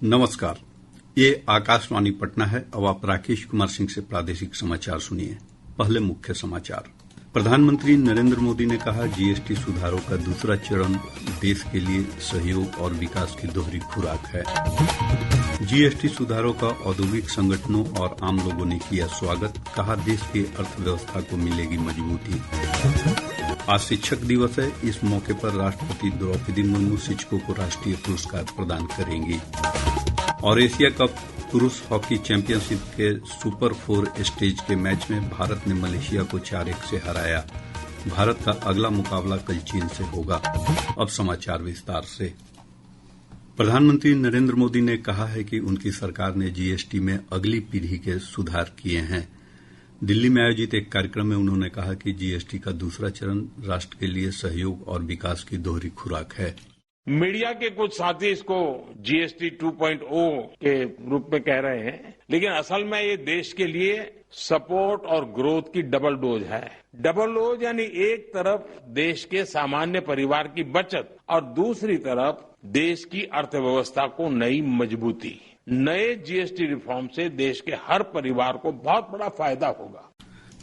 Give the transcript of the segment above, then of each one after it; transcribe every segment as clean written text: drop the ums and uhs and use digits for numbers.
नमस्कार, ये आकाशवाणी पटना है। अब आप राकेश कुमार सिंह से प्रादेशिक समाचार सुनिए। पहले मुख्य समाचार। प्रधानमंत्री नरेंद्र मोदी ने कहा, जीएसटी सुधारों का दूसरा चरण देश के लिए सहयोग और विकास की दोहरी खुराक है। जीएसटी सुधारों का औद्योगिक संगठनों और आम लोगों ने किया स्वागत, कहा देश की अर्थव्यवस्था को मिलेगी मजबूती। आज शिक्षक दिवस है। इस मौके पर राष्ट्रपति द्रौपदी मुर्मू शिक्षकों को राष्ट्रीय पुरस्कार प्रदान करेंगी। और एशिया कप पुरुष हॉकी चैंपियनशिप के सुपर 4 स्टेज के मैच में भारत ने मलेशिया को 4-1 से हराया। भारत का अगला मुकाबला कल चीन से होगा। अब समाचार विस्तार से। प्रधानमंत्री नरेंद्र मोदी ने कहा है कि उनकी सरकार ने जीएसटी में अगली पीढ़ी के सुधार किए हैं। दिल्ली में आयोजित एक कार्यक्रम में उन्होंने कहा कि जीएसटी का दूसरा चरण राष्ट्र के लिए सहयोग और विकास की दोहरी खुराक है। मीडिया के कुछ साथी इसको जीएसटी 2.0 के रूप में कह रहे हैं, लेकिन असल में ये देश के लिए सपोर्ट और ग्रोथ की डबल डोज है। डबल डोज यानी एक तरफ देश के सामान्य परिवार की बचत और दूसरी तरफ देश की अर्थव्यवस्था को नई मजबूती। नए जीएसटी रिफॉर्म से देश के हर परिवार को बहुत बड़ा फायदा होगा।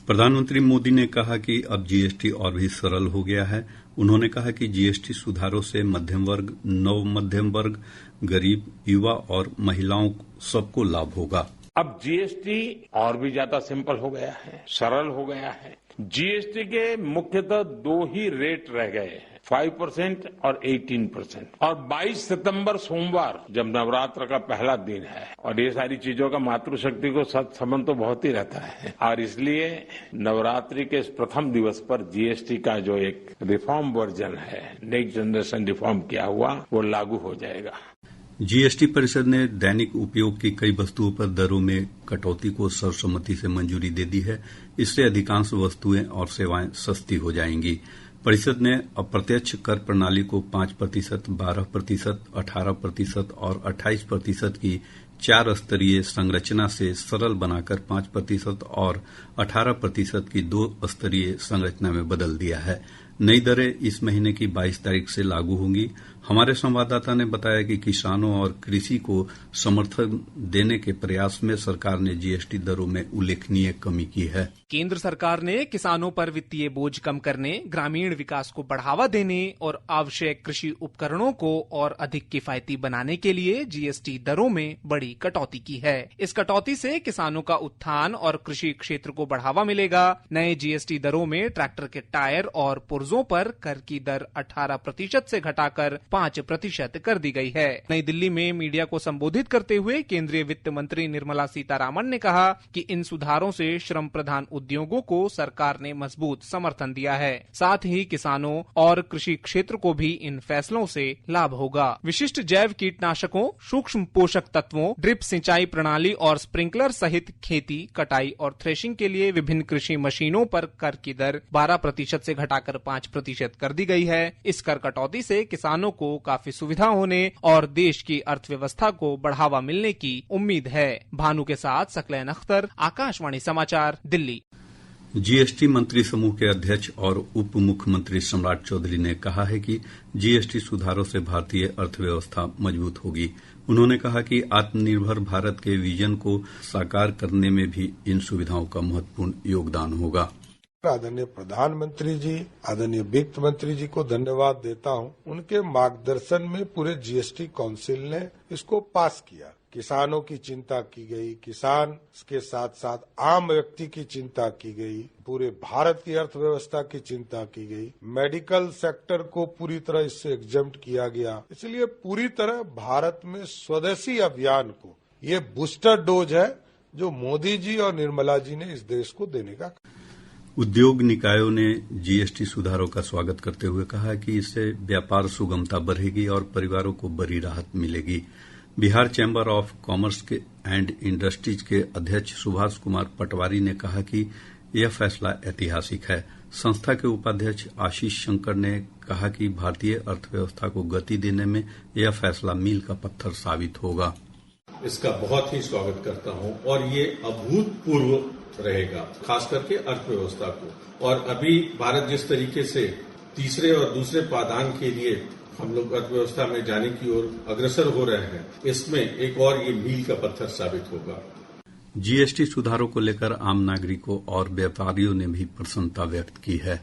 प्रधानमंत्री मोदी ने कहा कि अब जीएसटी और भी सरल हो गया है। उन्होंने कहा कि जीएसटी सुधारों से मध्यम वर्ग, नव मध्यम वर्ग, गरीब, युवा और महिलाओं सबको लाभ होगा। अब जीएसटी और भी ज्यादा सिंपल हो गया है, सरल हो गया है। जीएसटी के मुख्यतः 2 ही रेट रह गए हैं, 5% और 18%। और 22 सितंबर सोमवार जब नवरात्र का पहला दिन है, और ये सारी चीजों का मातृशक्ति को संबंध तो बहुत ही रहता है, और इसलिए नवरात्रि के इस प्रथम दिवस पर जीएसटी का जो एक रिफॉर्म वर्जन है, नेक्स्ट जनरेशन रिफॉर्म किया हुआ, वो लागू हो जाएगा। जीएसटी परिषद ने दैनिक उपयोग की कई वस्तुओं पर दरों में कटौती को सर्वसम्मति से मंजूरी दे दी है। इससे अधिकांश वस्तुएं और सेवाएं सस्ती हो जाएंगी। परिषद ने अप्रत्यक्ष कर प्रणाली को 5%, 12%, 18% और 28% की 4 स्तरीय संरचना से सरल बनाकर 5% और 18% की 2 स्तरीय संरचना में बदल दिया है। नई दरें इस महीने की 22 तारीख से लागू होंगी। हमारे संवाददाता ने बताया कि किसानों और कृषि को समर्थन देने के प्रयास में सरकार ने जीएसटी दरों में उल्लेखनीय कमी की है। केंद्र सरकार ने किसानों पर वित्तीय बोझ कम करने, ग्रामीण विकास को बढ़ावा देने और आवश्यक कृषि उपकरणों को और अधिक किफायती बनाने के लिए जीएसटी दरों में बड़ी कटौती की है। इस कटौती से किसानों का उत्थान और कृषि क्षेत्र को बढ़ावा मिलेगा। नए जीएसटी दरों में ट्रैक्टर के टायर और पुर्जों पर कर की दर 18% से घटाकर 5% कर दी गई है। नई दिल्ली में मीडिया को संबोधित करते हुए केंद्रीय वित्त मंत्री निर्मला सीतारामन ने कहा कि इन सुधारों से श्रम प्रधान उद्योगों को सरकार ने मजबूत समर्थन दिया है। साथ ही किसानों और कृषि क्षेत्र को भी इन फैसलों से लाभ होगा। विशिष्ट जैव कीटनाशकों, सूक्ष्म पोषक तत्वों, ड्रिप सिंचाई प्रणाली और स्प्रिंकलर सहित खेती, कटाई और थ्रेशिंग के लिए विभिन्न कृषि मशीनों पर कर की दर 12% से घटाकर 5% कर दी गई है। इस कर कटौती से किसानों को काफी सुविधा होने और देश की अर्थव्यवस्था को बढ़ावा मिलने की उम्मीद है। भानु के साथ सकलैन अख्तर, आकाशवाणी समाचार, दिल्ली। जीएसटी मंत्री समूह के अध्यक्ष और उप मुख्यमंत्री सम्राट चौधरी ने कहा है कि जीएसटी सुधारों से भारतीय अर्थव्यवस्था मजबूत होगी। उन्होंने कहा कि आत्मनिर्भर भारत के विजन को साकार करने में भी इन सुविधाओं का महत्वपूर्ण योगदान होगा। आदरणीय प्रधानमंत्री जी, आदरणीय वित्त मंत्री जी को धन्यवाद देता हूं। उनके मार्गदर्शन में पूरे जीएसटी काउंसिल ने इसको पास किया। किसानों की चिंता की गई, किसान के साथ साथ आम व्यक्ति की चिंता की गई, पूरे भारत की अर्थव्यवस्था की चिंता की गई, मेडिकल सेक्टर को पूरी तरह इससे एग्जम्प्ट किया गया। इसलिए पूरी तरह भारत में स्वदेशी अभियान को ये बूस्टर डोज है जो मोदी जी और निर्मला जी ने इस देश को देने का। उद्योग निकायों ने जीएसटी सुधारों का स्वागत करते हुए कहा कि इससे व्यापार सुगमता बढ़ेगी और परिवारों को बड़ी राहत मिलेगी। बिहार चैम्बर ऑफ कॉमर्स के एंड इंडस्ट्रीज के अध्यक्ष सुभाष कुमार पटवारी ने कहा कि यह फैसला ऐतिहासिक है। संस्था के उपाध्यक्ष आशीष शंकर ने कहा कि भारतीय अर्थव्यवस्था को गति देने में यह फैसला मील का पत्थर साबित होगा। इसका बहुत ही स्वागत करता हूं और ये अभूतपूर्व रहेगा, खास करके अर्थव्यवस्था को। और अभी भारत जिस तरीके से तीसरे और दूसरे पायदान के लिए हम लोग अर्थव्यवस्था में जाने की ओर अग्रसर हो रहे हैं, इसमें एक और ये मील का पत्थर साबित होगा। जीएसटी सुधारों को लेकर आम नागरिकों और व्यापारियों ने भी प्रसन्नता व्यक्त की है।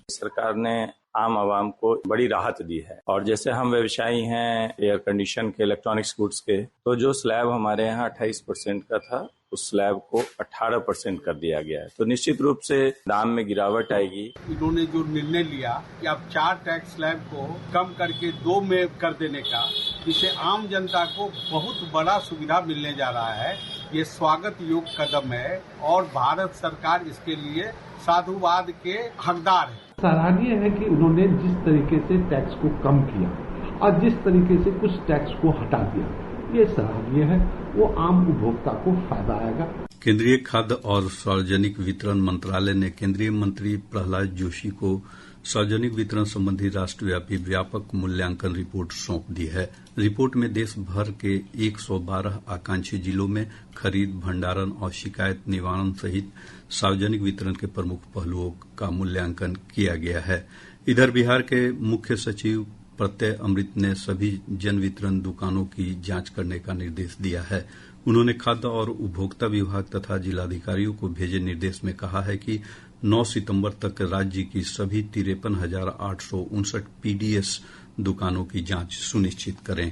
सरकार ने आम आवाम को बड़ी राहत दी है और जैसे हम व्यवसायी हैं एयर कंडीशन के, इलेक्ट्रॉनिक्स गुड्स के, तो जो स्लैब हमारे यहाँ 28% का था उस स्लैब को 18% कर दिया गया है, तो निश्चित रूप से दाम में गिरावट आएगी। इन्होंने जो निर्णय लिया कि अब 4 टैक्स स्लैब को कम करके 2 में कर देने का, इससे आम जनता को बहुत बड़ा सुविधा मिलने जा रहा है। ये स्वागत योग्य कदम है और भारत सरकार इसके लिए साधुवाद के हकदार है। सराहनीय है कि उन्होंने जिस तरीके से टैक्स को कम किया और जिस तरीके से कुछ टैक्स को हटा दिया, ये सराहनीय है, वो आम उपभोक्ता को फायदा आएगा। केंद्रीय खाद्य और सार्वजनिक वितरण मंत्रालय ने केंद्रीय मंत्री प्रहलाद जोशी को सार्वजनिक वितरण संबंधी राष्ट्रव्यापी व्यापक मूल्यांकन रिपोर्ट सौंप दी है। रिपोर्ट में देश भर के 112 आकांक्षी जिलों में खरीद, भंडारण और शिकायत निवारण सहित सार्वजनिक वितरण के प्रमुख पहलुओं का मूल्यांकन किया गया है। इधर बिहार के मुख्य सचिव प्रत्यय अमृत ने सभी जन वितरण दुकानों की जांच करने का निर्देश दिया है। उन्होंने खाद्य और उपभोक्ता विभाग तथा जिलाधिकारियों को भेजे निर्देश में कहा है कि 9 सितंबर तक राज्य की सभी 53,859 पीडीएस दुकानों की जांच सुनिश्चित करें।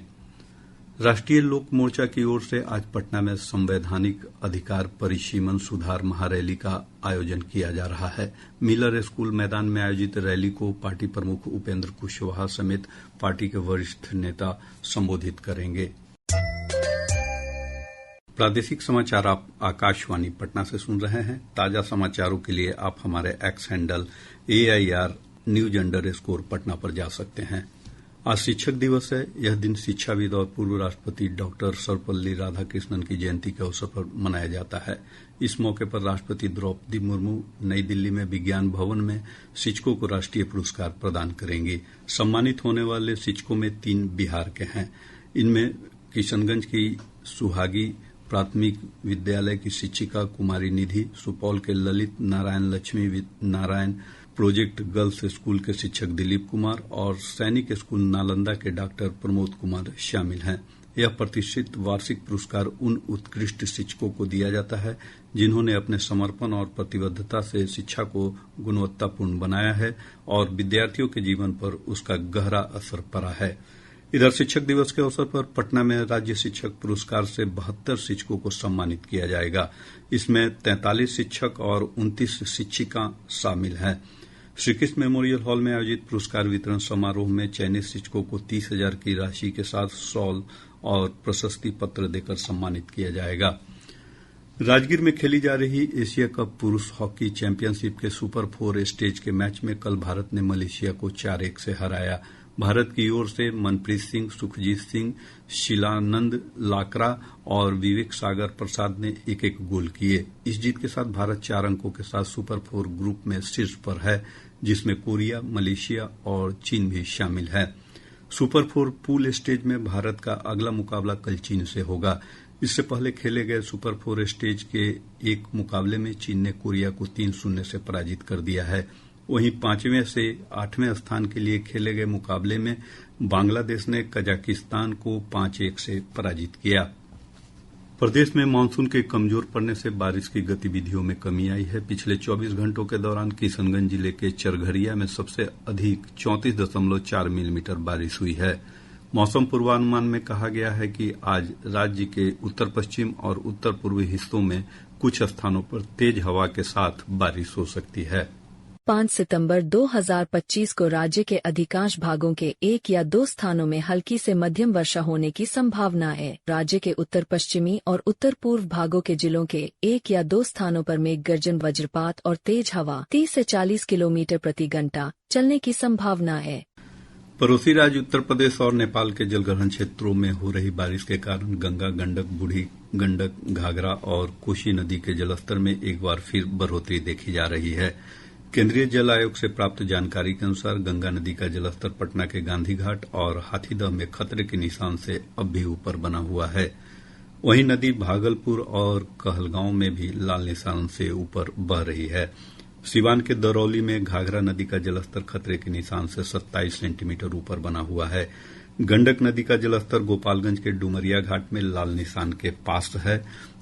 राष्ट्रीय लोक मोर्चा की ओर से आज पटना में संवैधानिक अधिकार परिसीमन सुधार महारैली का आयोजन किया जा रहा है। मिलर स्कूल मैदान में आयोजित रैली को पार्टी प्रमुख उपेंद्र कुशवाहा समेत पार्टी के वरिष्ठ नेता संबोधित करेंगे। प्रादेशिक समाचार आप आकाशवाणी पटना से सुन रहे हैं। ताजा समाचारों के लिए आप हमारे एक्स हैंडल AIR News_पटना पर जा सकते हैं। आज शिक्षक दिवस है। यह दिन शिक्षाविद और पूर्व राष्ट्रपति डॉक्टर सर्वपल्ली राधाकृष्णन की जयंती के अवसर पर मनाया जाता है। इस मौके पर राष्ट्रपति द्रौपदी मुर्मू नई दिल्ली में विज्ञान भवन में शिक्षकों को राष्ट्रीय पुरस्कार प्रदान करेंगी। सम्मानित होने वाले शिक्षकों में 3 बिहार के हैं। इनमें किशनगंज की सुहागी प्राथमिक विद्यालय की शिक्षिका कुमारी निधि, सुपौल के Lalit Narayan Lakshmi Narayan project girls school के शिक्षक दिलीप कुमार और सैनिक स्कूल नालंदा के डॉक्टर प्रमोद कुमार शामिल हैं। यह प्रतिष्ठित वार्षिक पुरस्कार उन उत्कृष्ट शिक्षकों को दिया जाता है जिन्होंने अपने समर्पण और प्रतिबद्धता से शिक्षा को गुणवत्तापूर्ण बनाया है और विद्यार्थियों के जीवन पर उसका गहरा असर पड़ा है। इधर शिक्षक दिवस के अवसर पर पटना में राज्य शिक्षक पुरस्कार से 72 शिक्षकों को सम्मानित किया जाएगा। इसमें 43 शिक्षक और 29 शिक्षिका शामिल हैं। श्रीकृष्ण मेमोरियल हॉल में आयोजित पुरस्कार वितरण समारोह में चयनित शिक्षकों को 30,000 की राशि के साथ शॉल और प्रशस्ति पत्र देकर सम्मानित किया जाएगा। राजगीर में खेली जा रही एशिया कप पुरुष हॉकी चैंपियनशिप के सुपर 4 स्टेज के मैच में कल भारत ने मलेशिया को 4-1 से हराया। भारत की ओर से मनप्रीत सिंह, सुखजीत सिंह, शिलानंद लाकरा और विवेक सागर प्रसाद ने 1-1 गोल किए। इस जीत के साथ भारत 4 अंकों के साथ सुपर 4 ग्रुप में शीर्ष पर है, जिसमें कोरिया, मलेशिया और चीन भी शामिल है। सुपर 4 पूल स्टेज में भारत का अगला मुकाबला कल चीन से होगा। इससे पहले खेले गए सुपर 4 स्टेज के एक मुकाबले में चीन ने कोरिया को 3-0 से पराजित कर दिया है। वहीं 5वें से 8वें स्थान के लिए खेले गए मुकाबले में बांग्लादेश ने कजाकिस्तान को 5-1 से पराजित किया। प्रदेश में मानसून के कमजोर पड़ने से बारिश की गतिविधियों में कमी आई है। पिछले 24 घंटों के दौरान किशनगंज जिले के चरघरिया में सबसे अधिक 34.4 मिलीमीटर बारिश हुई है। मौसम पूर्वानुमान में कहा गया है कि आज राज्य के उत्तर पश्चिम और उत्तर पूर्वी हिस्सों में कुछ स्थानों पर तेज हवा के साथ बारिश हो सकती है। 5 सितंबर 2025 को राज्य के अधिकांश भागों के 1 या 2 स्थानों में हल्की से मध्यम वर्षा होने की संभावना है। राज्य के उत्तर पश्चिमी और उत्तर पूर्व भागों के जिलों के 1 या 2 स्थानों पर मेघ गर्जन, वज्रपात और तेज हवा 30 से 40 किलोमीटर प्रति घंटा चलने की संभावना है। पड़ोसी राज्य उत्तर प्रदेश और नेपाल के जलग्रहण क्षेत्रों में हो रही बारिश के कारण गंगा, गंडक, बूढ़ी गंडक, घाघरा और कोसी नदी के जलस्तर में एक बार फिर बढ़ोतरी देखी जा रही है। केंद्रीय जल आयोग से प्राप्त जानकारी के अनुसार गंगा नदी का जलस्तर पटना के गांधी घाट और हाथीदह में खतरे के निशान से अब भी ऊपर बना हुआ है। वहीं नदी भागलपुर और कहलगांव में भी लाल निशान से ऊपर बह रही है। सीवान के दरौली में घाघरा नदी का जलस्तर खतरे के निशान से 27 सेंटीमीटर ऊपर बना हुआ है। गंडक नदी का जलस्तर गोपालगंज के डुमरिया घाट में लाल निशान के पास है।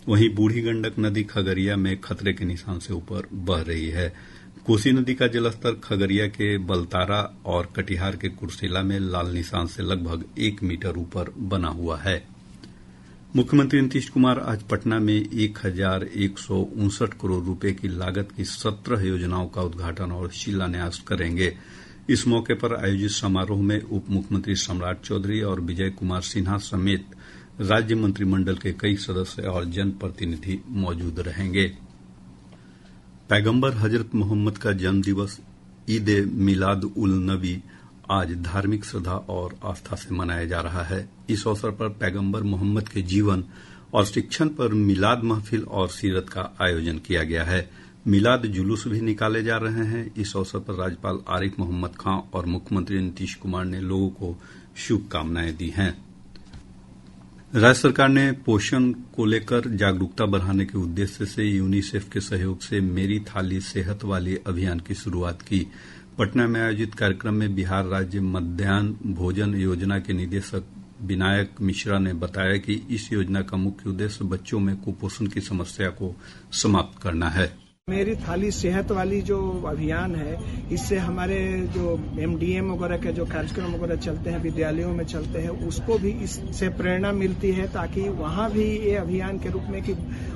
वहीं बूढ़ी गंडक नदी खगड़िया में खतरे के निशान से ऊपर बह रही है। कोसी नदी का जलस्तर खगड़िया के बलतारा और कटिहार के कुर्सेला में लाल निशान से लगभग 1 मीटर ऊपर बना हुआ है। मुख्यमंत्री नीतीश कुमार आज पटना में 1159 करोड़ रुपए की लागत की 17 योजनाओं का उद्घाटन और शिलान्यास करेंगे। इस मौके पर आयोजित समारोह में उप मुख्यमंत्री सम्राट चौधरी और विजय कुमार सिन्हा समेत राज्य मंत्रिमंडल के कई सदस्य और जनप्रतिनिधि मौजूद रहेंगे। पैगंबर हजरत मोहम्मद का जन्म दिवस ईद ए मिलाद उल नबी आज धार्मिक श्रद्धा और आस्था से मनाया जा रहा है। इस अवसर पर पैगंबर मोहम्मद के जीवन और शिक्षण पर मिलाद महफिल और सीरत का आयोजन किया गया है। मिलाद जुलूस भी निकाले जा रहे हैं। इस अवसर पर राज्यपाल आरिफ मोहम्मद खां और मुख्यमंत्री नीतीश कुमार ने लोगों को शुभकामनाएं दी हैं। राज्य सरकार ने पोषण को लेकर जागरूकता बढ़ाने के उद्देश्य से यूनिसेफ के सहयोग से मेरी थाली सेहत वाली अभियान की शुरूआत की। पटना में आयोजित कार्यक्रम में बिहार राज्य मध्याह्न भोजन योजना के निदेशक विनायक मिश्रा ने बताया कि इस योजना का मुख्य उद्देश्य बच्चों में कुपोषण की समस्या को समाप्त करना है। मेरी थाली सेहत वाली जो अभियान है, इससे हमारे जो एमडीएम वगैरह के जो कार्यक्रम वगैरह चलते हैं, विद्यालयों में चलते हैं, उसको भी इससे प्रेरणा मिलती है ताकि वहाँ भी ये अभियान के रूप में कि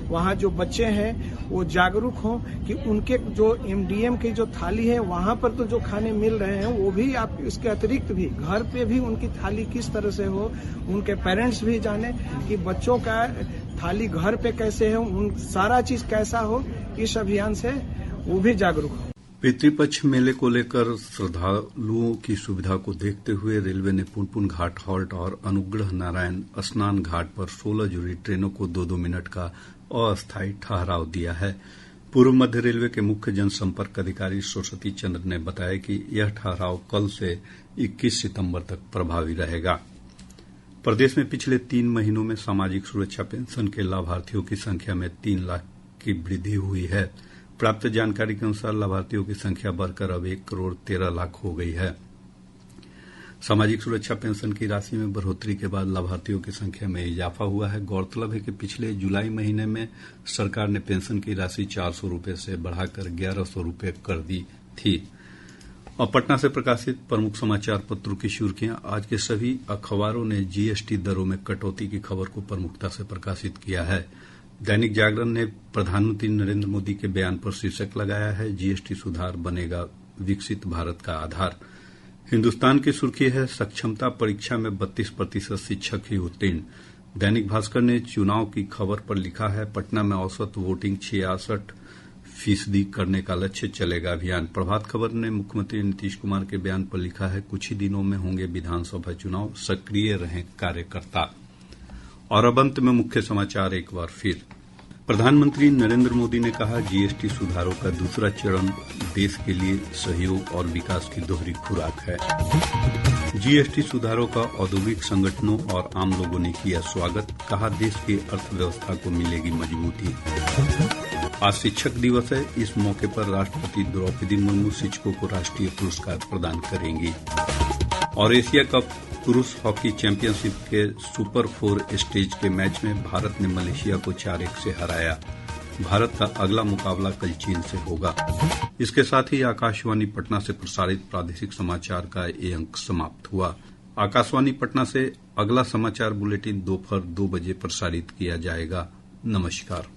वहाँ जो बच्चे हैं वो जागरूक हों कि उनके जो एमडीएम की जो थाली है वहाँ पर तो जो खाने मिल रहे हैं वो भी आप इसके अतिरिक्त भी घर पे भी उनकी थाली किस तरह से हो, उनके पेरेंट्स भी जाने कि बच्चों का थाली घर पे कैसे है, उन सारा चीज कैसा हो, इस अभियान से वो भी जागरूक हो। पितृपक्ष मेले को लेकर श्रद्धालुओं की सुविधा को देखते हुए रेलवे ने पुनपुन घाट हॉल्ट और अनुग्रह नारायण स्नान घाट पर 16 जोड़ी ट्रेनों को 2-2 मिनट का अस्थायी ठहराव दिया है। पूर्व मध्य रेलवे के मुख्य जनसंपर्क अधिकारी सरस्वती चंद्र ने बताया कि यह ठहराव कल से 21 सितंबर तक प्रभावी रहेगा। प्रदेश में पिछले 3 महीनों में सामाजिक सुरक्षा पेंशन के लाभार्थियों की संख्या में 3 लाख की वृद्धि हुई है। प्राप्त जानकारी के अनुसार लाभार्थियों की संख्या बढ़कर अब 1,13 लाख हो गई है। सामाजिक सुरक्षा पेंशन की राशि में बढ़ोतरी के बाद लाभार्थियों की संख्या में इजाफा हुआ है। गौरतलब है कि पिछले जुलाई महीने में सरकार ने पेंशन की राशि 400 रूपये से बढ़ाकर 1100 रूपये कर दी थी। अब पटना से प्रकाशित प्रमुख समाचार पत्रों की सुर्खियां। आज के सभी अखबारों ने जीएसटी दरों में कटौती की खबर को प्रमुखता से प्रकाशित किया है। दैनिक जागरण ने प्रधानमंत्री नरेंद्र मोदी के बयान पर शीर्षक लगाया है, जीएसटी सुधार बनेगा विकसित भारत का आधार। हिन्दुस्तान की सुर्खी है, सक्षमता परीक्षा में 32% शिक्षक ही उत्तीर्ण। दैनिक भास्कर ने चुनाव की खबर पर लिखा है, पटना में औसत वोटिंग 66% करने का लक्ष्य, चलेगा अभियान। प्रभात खबर ने मुख्यमंत्री नीतीश कुमार के बयान पर लिखा है, कुछ ही दिनों में होंगे विधानसभा चुनाव, सक्रिय रहें कार्यकर्ता। और अब अंत में मुख्य समाचार एक बार फिर। प्रधानमंत्री नरेंद्र मोदी ने कहा, जीएसटी सुधारों का दूसरा चरण देश के लिए सहयोग और विकास की दोहरी खुराक है। जीएसटी सुधारों का औद्योगिक संगठनों और आम लोगों ने किया स्वागत, कहा देश की अर्थव्यवस्था को मिलेगी मजबूती। आज शिक्षक दिवस है, इस मौके पर राष्ट्रपति द्रौपदी मुर्मू शिक्षकों को राष्ट्रीय पुरस्कार प्रदान करेंगी। और एशिया कप पुरुष हॉकी चैंपियनशिप के सुपर 4 स्टेज के मैच में भारत ने मलेशिया को 4-1 से हराया। भारत का अगला मुकाबला कल चीन से होगा। इसके साथ ही आकाशवाणी पटना से प्रसारित प्रादेशिक समाचार का ये अंक समाप्त हुआ। आकाशवाणी पटना से अगला समाचार बुलेटिन दोपहर 2 बजे प्रसारित किया जाएगा। नमस्कार।